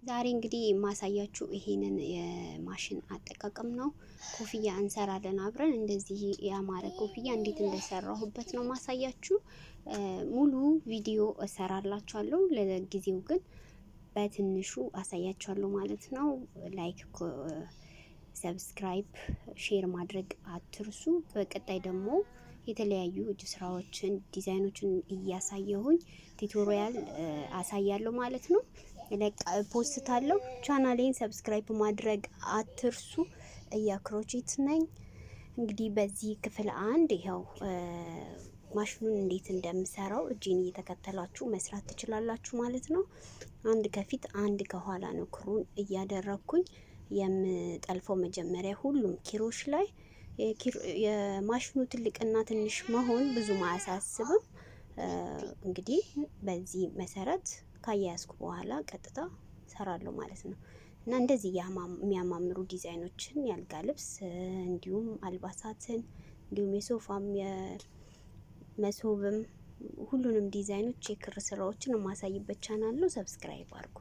ዛሬ እንግዲህ የማሳያችሁ ይሄንን የማሽን አጠቃቀም ነው። ኮፍያ እንሰራለን አብረን። እንደዚህ ያማረ ኮፍያ እንዴት እንደሰራሁበት ነው ማሳያችሁ። ሙሉ ቪዲዮ እሰራላችኋለሁ። ለጊዜው ግን በትንሹ አሳያችኋለሁ ማለት ነው። ላይክ፣ ሰብስክራይብ፣ ሼር ማድረግ አትርሱ። በቀጣይ ደግሞ የተለያዩ እጅ ስራዎችን ዲዛይኖችን እያሳየሁኝ ቱቶሪያል አሳያለሁ ማለት ነው። ፖስታለሁ። ቻናሌን ሰብስክራይብ ማድረግ አትርሱ። እያክሮቼት ነኝ። እንግዲህ በዚህ ክፍል አንድ ይኸው ማሽኑን እንዴት እንደምሰራው እጄን እየተከተላችሁ መስራት ትችላላችሁ ማለት ነው። አንድ ከፊት አንድ ከኋላ ነው ክሩን እያደረኩኝ የምጠልፈው። መጀመሪያ ሁሉም ኪሮች ላይ የማሽኑ ትልቅና ትንሽ መሆን ብዙም አያሳስብም። እንግዲህ በዚህ መሰረት ካያያዝኩ በኋላ ቀጥታ ሰራለሁ ማለት ነው። እና እንደዚህ የሚያማምሩ ዲዛይኖችን ያልጋ ልብስ፣ እንዲሁም አልባሳትን፣ እንዲሁም የሶፋም የመሶብም ሁሉንም ዲዛይኖች የክር ስራዎችን የማሳይበት ቻናል ነው። ሰብስክራይብ አድርጉ።